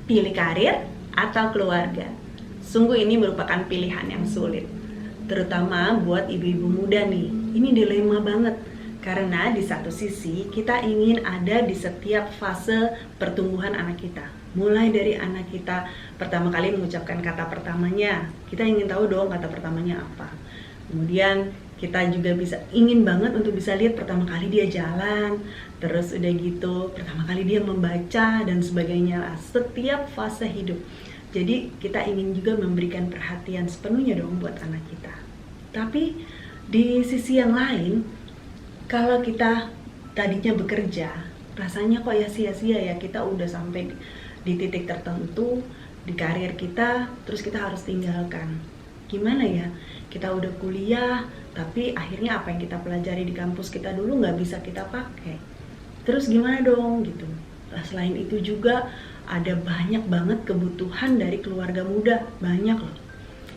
Pilih karir atau keluarga? Sungguh ini merupakan pilihan yang sulit, terutama buat ibu-ibu muda nih. Ini dilema banget, karena di satu sisi kita ingin ada di setiap fase pertumbuhan anak kita. Mulai dari anak kita pertama kali mengucapkan kata pertamanya, kita ingin tahu dong kata pertamanya apa. Kemudian kita juga ingin banget untuk bisa lihat pertama kali dia jalan, terus udah gitu pertama kali dia membaca dan sebagainya lah, setiap fase hidup. Jadi kita ingin juga memberikan perhatian sepenuhnya dong buat anak kita. Tapi di sisi yang lain, kalau kita tadinya bekerja, rasanya kok ya sia-sia ya, kita udah sampai di titik tertentu di karir kita, terus kita harus tinggalkan. Gimana ya, kita udah kuliah, tapi akhirnya apa yang kita pelajari di kampus kita dulu nggak bisa kita pakai. Terus gimana dong gitu. Nah, selain itu juga ada banyak banget kebutuhan dari keluarga muda, banyak loh.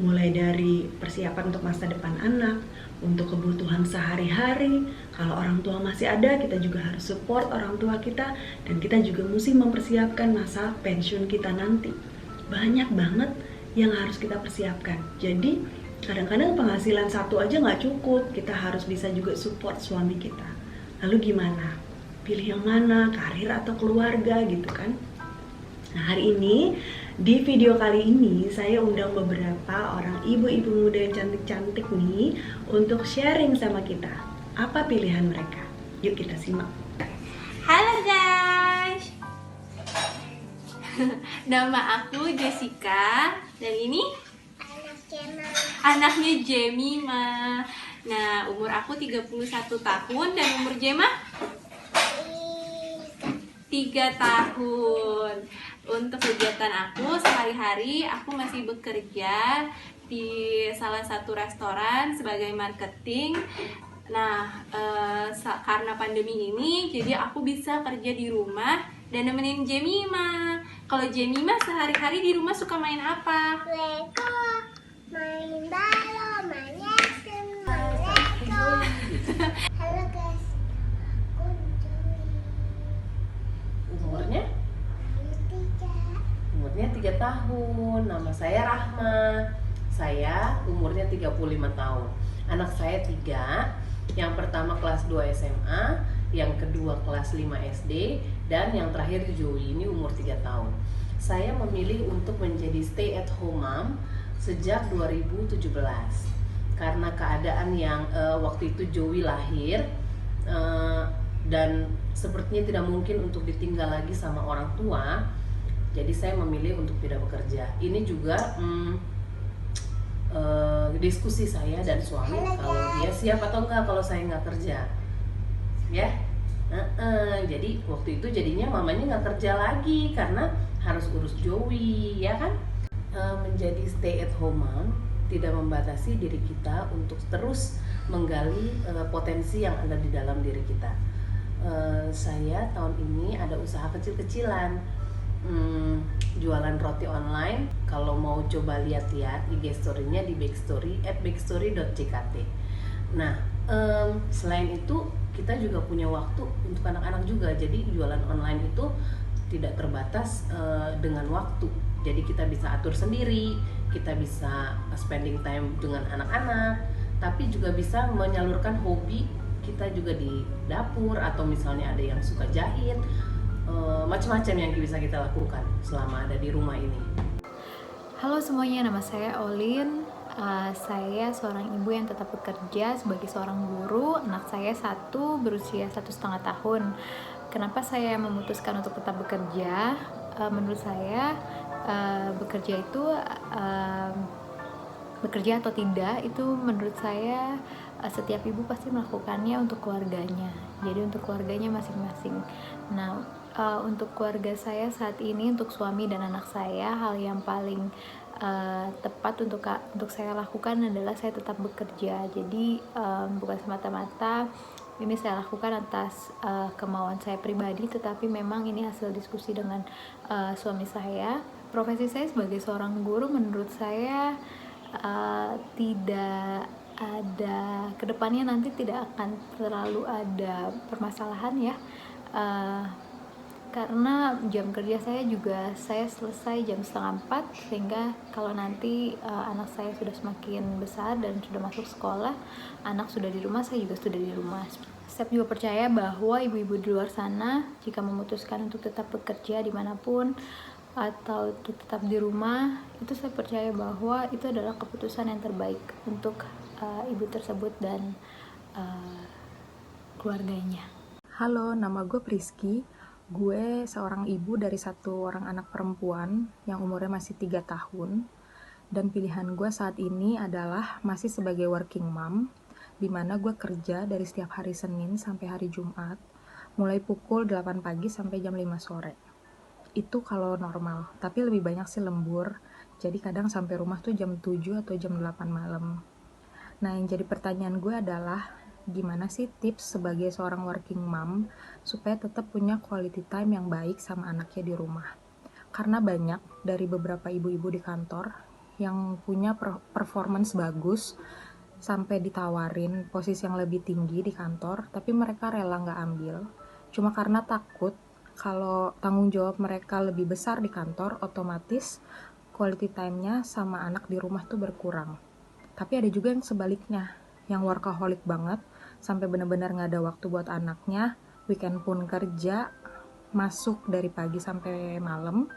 Mulai dari persiapan untuk masa depan anak, untuk kebutuhan sehari-hari. Kalau orang tua masih ada, kita juga harus support orang tua kita, dan kita juga mesti mempersiapkan masa pensiun kita nanti. Banyak banget yang harus kita persiapkan. Jadi kadang-kadang penghasilan satu aja nggak cukup, kita harus bisa juga support suami kita. Lalu gimana? Pilih yang mana? Karir atau keluarga gitu kan? Nah, hari ini di video kali ini saya undang beberapa orang ibu-ibu muda yang cantik-cantik nih untuk sharing sama kita. Apa pilihan mereka? Yuk kita simak. Halo guys, nama aku Jessica dan ini anaknya Jemima. Nah, umur aku 31 tahun dan umur Jema 3 tahun. Untuk kegiatan aku sehari-hari, aku masih bekerja di salah satu restoran sebagai marketing. Nah, karena pandemi ini, jadi aku bisa kerja di rumah dan nemenin Jemima. Kalau Jemima sehari-hari di rumah suka main apa? Lego, main balon, main action, main Lego. Halo guys, aku Joey. Umurnya? Umurnya 3 tahun. Nama saya Rahma. Saya umurnya 35 tahun. Anak saya 3. Yang pertama kelas 2 SMA, yang kedua kelas 5 SD, dan yang terakhir Joey ini umur 3 tahun. Saya memilih untuk menjadi stay at home mom sejak 2017 karena keadaan yang waktu itu Joey lahir dan sepertinya tidak mungkin untuk ditinggal lagi sama orang tua. Jadi saya memilih untuk tidak bekerja. Ini juga diskusi saya dan suami kalau dia siap atau enggak kalau saya nggak kerja, ya. Jadi waktu itu jadinya mamanya nggak kerja lagi karena harus urus Joey, ya kan. Menjadi stay at home mom tidak membatasi diri kita untuk terus menggali potensi yang ada di dalam diri kita. Saya tahun ini ada usaha kecil-kecilan, jualan roti online. Kalau mau coba lihat-lihat IG story-nya di backstory @backstory.ckt. Nah, selain itu kita juga punya waktu untuk anak-anak juga. Jadi jualan online itu tidak terbatas dengan waktu. Jadi kita bisa atur sendiri, kita bisa spending time dengan anak-anak, tapi juga bisa menyalurkan hobi kita juga di dapur, atau misalnya ada yang suka jahit, macam-macam yang bisa kita lakukan selama ada di rumah ini. Halo semuanya, nama saya Olin. Saya seorang ibu yang tetap bekerja sebagai seorang guru. Anak saya satu berusia 1,5 tahun. Kenapa saya memutuskan untuk tetap bekerja? Menurut saya bekerja itu bekerja atau tidak itu menurut saya setiap ibu pasti melakukannya untuk keluarganya. Jadi untuk keluarganya masing-masing. Nah, untuk keluarga saya saat ini, untuk suami dan anak saya, hal yang paling tepat untuk saya lakukan adalah saya tetap bekerja. Jadi bukan semata-mata ini saya lakukan atas kemauan saya pribadi, tetapi memang ini hasil diskusi dengan suami saya. Profesi saya sebagai seorang guru menurut saya tidak ada, kedepannya nanti tidak akan terlalu ada permasalahan ya. karena jam kerja saya juga saya selesai jam 3:30, sehingga kalau nanti anak saya sudah semakin besar dan sudah masuk sekolah, anak sudah di rumah, saya juga sudah di rumah. Saya juga percaya bahwa ibu-ibu di luar sana jika memutuskan untuk tetap bekerja dimanapun atau untuk tetap di rumah, itu saya percaya bahwa itu adalah keputusan yang terbaik untuk ibu tersebut dan keluarganya. Halo, nama gue Priski. Gue seorang ibu dari satu orang anak perempuan yang umurnya masih 3 tahun. Dan pilihan gue saat ini adalah masih sebagai working mom, di mana gue kerja dari setiap hari Senin sampai hari Jumat, mulai pukul 8 pagi sampai jam 5 sore. Itu kalau normal, tapi lebih banyak sih lembur. Jadi kadang sampai rumah tuh jam 7 atau jam 8 malam. Nah, yang jadi pertanyaan gue adalah, gimana sih tips sebagai seorang working mom supaya tetap punya quality time yang baik sama anaknya di rumah? Karena banyak dari beberapa ibu-ibu di kantor yang punya performance bagus sampai ditawarin posisi yang lebih tinggi di kantor, tapi mereka rela nggak ambil cuma karena takut kalau tanggung jawab mereka lebih besar di kantor, otomatis quality time-nya sama anak di rumah tuh berkurang. Tapi ada juga yang sebaliknya, yang workaholic banget, sampai benar-benar nggak ada waktu buat anaknya, weekend pun kerja, masuk dari pagi sampai malam.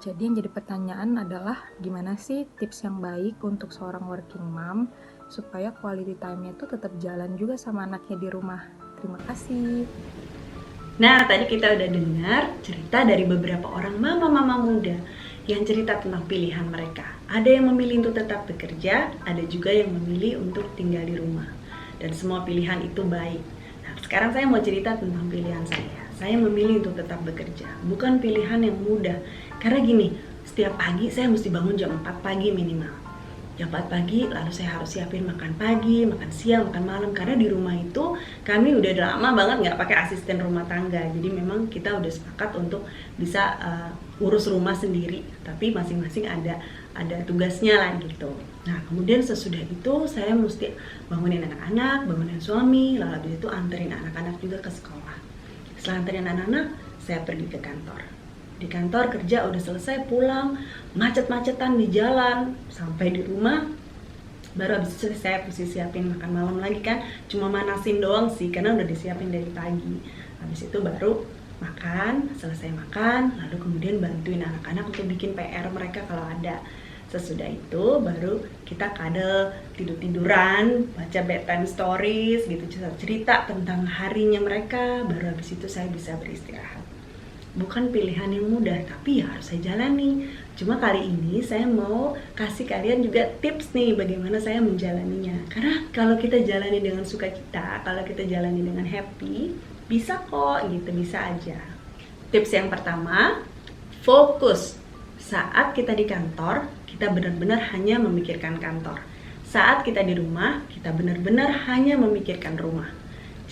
Jadi yang jadi pertanyaan adalah, gimana sih tips yang baik untuk seorang working mom supaya quality time-nya tuh tetap jalan juga sama anaknya di rumah? Terima kasih. Nah, tadi kita udah dengar cerita dari beberapa orang mama-mama muda yang cerita tentang pilihan mereka. Ada yang memilih untuk tetap bekerja, ada juga yang memilih untuk tinggal di rumah. Dan semua pilihan itu baik. Nah, sekarang saya mau cerita tentang pilihan saya. Saya memilih untuk tetap bekerja. Bukan pilihan yang mudah. Karena gini, setiap pagi saya mesti bangun jam 4 pagi minimal. Jam 4 pagi, lalu saya harus siapin makan pagi, makan siang, makan malam. Karena di rumah itu kami udah lama banget nggak pakai asisten rumah tangga. Jadi memang kita udah sepakat untuk bisa urus rumah sendiri. Tapi masing-masing ada tugasnya lah gitu. Nah, kemudian sesudah itu saya mesti bangunin anak-anak, bangunin suami, lalu habis itu anterin anak-anak juga ke sekolah. Setelah anterin anak-anak, saya pergi ke kantor. Di kantor kerja udah selesai, pulang macet-macetan di jalan, sampai di rumah baru habis itu saya mesti siapin makan malam lagi kan, cuma manasin doang sih karena udah disiapin dari pagi. Habis itu baru makan, selesai makan, lalu kemudian bantuin anak-anak untuk bikin PR mereka kalau ada. Sesudah itu baru kita kadel, tidur-tiduran, baca bedtime stories gitu, cerita tentang harinya mereka, baru habis itu saya bisa beristirahat. Bukan pilihan yang mudah, tapi ya harus saya jalani. Cuma kali ini saya mau kasih kalian juga tips nih bagaimana saya menjalaninya. Karena kalau kita jalani dengan sukacita, kalau kita jalani dengan happy, bisa kok gitu, bisa aja. Tips yang pertama, fokus. Saat kita di kantor, kita benar-benar hanya memikirkan kantor. Saat kita di rumah, kita benar-benar hanya memikirkan rumah.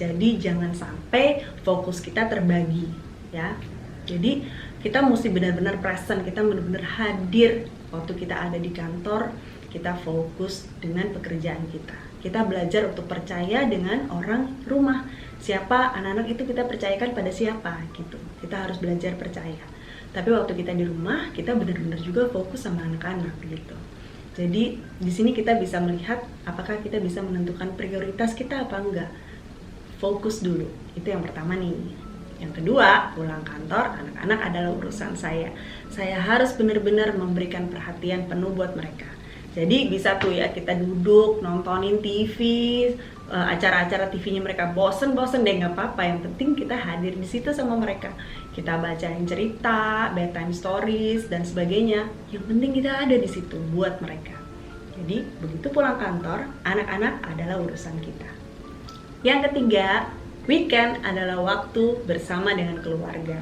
Jadi jangan sampai fokus kita terbagi, ya. Jadi kita mesti benar-benar present, kita benar-benar hadir waktu kita ada di kantor, kita fokus dengan pekerjaan kita. Kita belajar untuk percaya dengan orang rumah. Siapa anak-anak itu kita percayakan pada siapa gitu. Kita harus belajar percaya. Tapi waktu kita di rumah, kita benar-benar juga fokus sama anak-anak gitu. Jadi di sini kita bisa melihat apakah kita bisa menentukan prioritas kita apa enggak. Fokus dulu. Itu yang pertama nih. Yang kedua, pulang kantor, anak-anak adalah urusan saya. Saya harus benar-benar memberikan perhatian penuh buat mereka. Jadi bisa tuh ya kita duduk nontonin TV, acara-acara TV-nya mereka bosen-bosen deh nggak apa-apa. Yang penting kita hadir di situ sama mereka. Kita bacain cerita, bedtime stories dan sebagainya. Yang penting kita ada di situ buat mereka. Jadi begitu pulang kantor, anak-anak adalah urusan kita. Yang ketiga, weekend adalah waktu bersama dengan keluarga.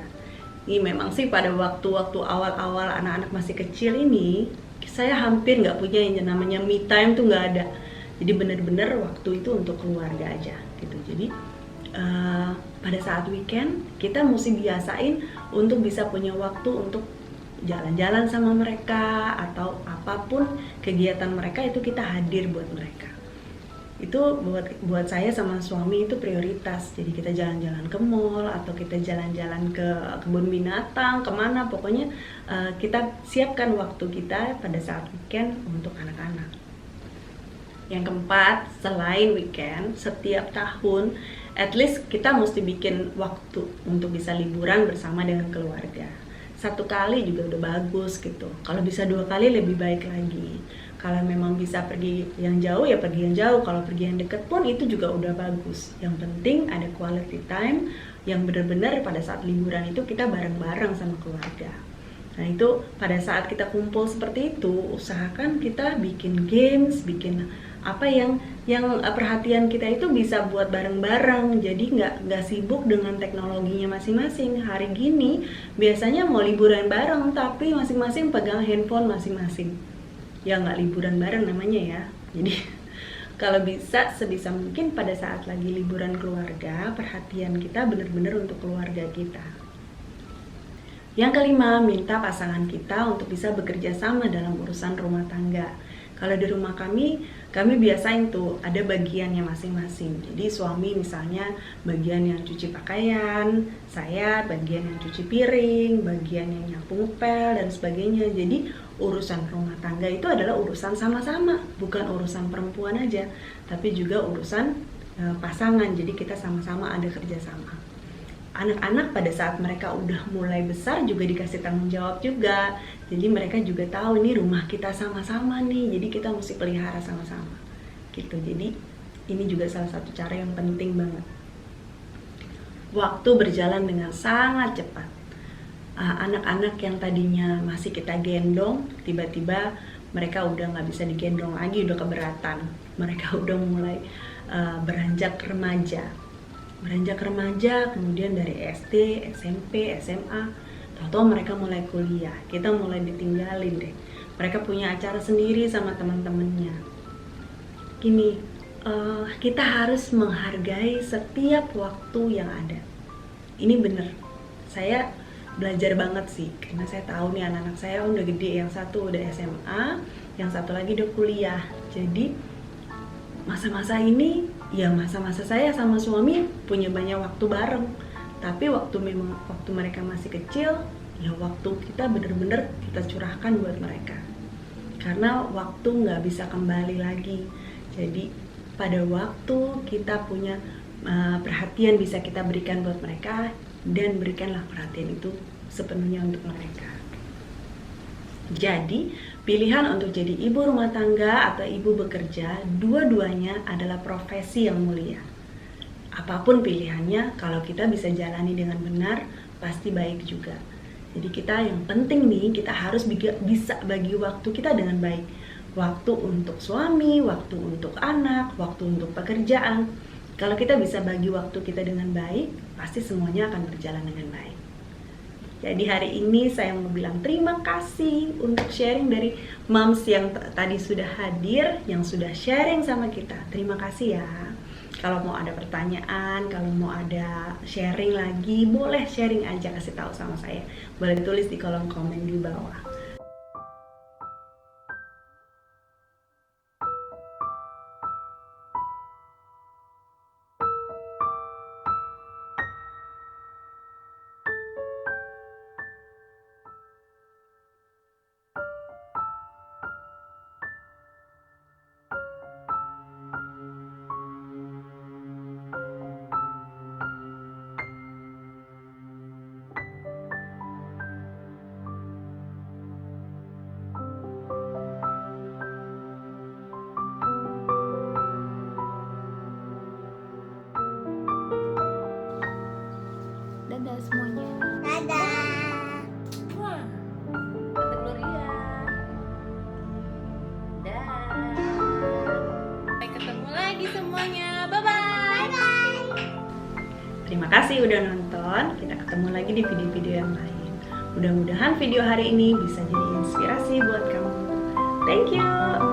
Ini memang sih pada waktu-waktu awal-awal anak-anak masih kecil ini, saya hampir nggak punya yang namanya me time tuh nggak ada. Jadi benar-benar waktu itu untuk keluarga aja gitu. Jadi pada saat weekend kita mesti biasain untuk bisa punya waktu untuk jalan-jalan sama mereka atau apapun kegiatan mereka itu kita hadir buat mereka. Itu buat saya sama suami itu prioritas. Jadi kita jalan-jalan ke mall atau kita jalan-jalan ke kebun binatang, kemana, pokoknya kita siapkan waktu kita pada saat weekend untuk anak-anak. Yang keempat, selain weekend, setiap tahun at least kita mesti bikin waktu untuk bisa liburan bersama dengan keluarga. 1 kali juga udah bagus gitu. Kalau bisa 2 kali lebih baik lagi. Kalau memang bisa pergi yang jauh ya pergi yang jauh. Kalau pergi yang deket pun itu juga udah bagus. Yang penting ada quality time yang benar-benar pada saat liburan itu kita bareng-bareng sama keluarga. Nah itu pada saat kita kumpul seperti itu, usahakan kita bikin games, bikin apa yang perhatian kita itu bisa buat bareng-bareng. Jadi nggak sibuk dengan teknologinya masing-masing. Hari gini biasanya mau liburan bareng tapi masing-masing pegang handphone masing-masing. Ya nggak liburan bareng namanya ya. Jadi kalau bisa sebisa mungkin pada saat lagi liburan keluarga, perhatian kita benar-benar untuk keluarga kita. Yang kelima, minta pasangan kita untuk bisa bekerja sama dalam urusan rumah tangga. Kalau di rumah kami biasain tuh ada bagiannya masing-masing. Jadi suami misalnya bagian yang cuci pakaian, saya bagian yang cuci piring, bagian yang nyapu ngepel dan sebagainya. Jadi urusan rumah tangga itu adalah urusan sama-sama, bukan urusan perempuan aja, tapi juga urusan pasangan. Jadi kita sama-sama ada kerjasama. Anak-anak pada saat mereka udah mulai besar juga dikasih tanggung jawab juga. Jadi mereka juga tahu ini rumah kita sama-sama nih, jadi kita mesti pelihara sama-sama gitu. Jadi ini juga salah satu cara yang penting banget. Waktu berjalan dengan sangat cepat. Anak-anak yang tadinya masih kita gendong, tiba-tiba mereka udah nggak bisa digendong lagi, udah keberatan. Mereka udah mulai beranjak remaja, kemudian dari SD, SMP, SMA, tahu-tahu mereka mulai kuliah, kita mulai ditinggalin deh. Mereka punya acara sendiri sama teman-temannya. Gini, kita harus menghargai setiap waktu yang ada. Ini bener, saya belajar banget sih, karena saya tahu nih anak-anak saya udah gede, yang satu udah SMA, yang satu lagi udah kuliah. Jadi masa-masa ini ya masa-masa saya sama suami punya banyak waktu bareng. Tapi waktu mereka masih kecil, ya waktu kita bener-bener kita curahkan buat mereka. Karena waktu nggak bisa kembali lagi. Jadi pada waktu kita punya perhatian bisa kita berikan buat mereka, dan berikanlah perhatian itu sepenuhnya untuk mereka. Jadi pilihan untuk jadi ibu rumah tangga atau ibu bekerja, dua-duanya adalah profesi yang mulia. Apapun pilihannya, kalau kita bisa jalani dengan benar, pasti baik juga. Jadi kita yang penting nih, kita harus bisa bagi waktu kita dengan baik. Waktu untuk suami, waktu untuk anak, waktu untuk pekerjaan. Kalau kita bisa bagi waktu kita dengan baik, pasti semuanya akan berjalan dengan baik. Jadi hari ini saya mau bilang terima kasih untuk sharing dari moms yang tadi sudah hadir, yang sudah sharing sama kita. Terima kasih ya. Kalau mau ada pertanyaan, kalau mau ada sharing lagi, boleh sharing aja, kasih tahu sama saya. Boleh tulis di kolom komen di bawah. Dadah semuanya. Dadah. Tante Gloria. Dah. Sampai ketemu lagi semuanya. Bye-bye. Terima kasih udah nonton. Kita ketemu lagi di video-video yang lain. Mudah-mudahan video hari ini bisa jadi inspirasi buat kamu. Thank you.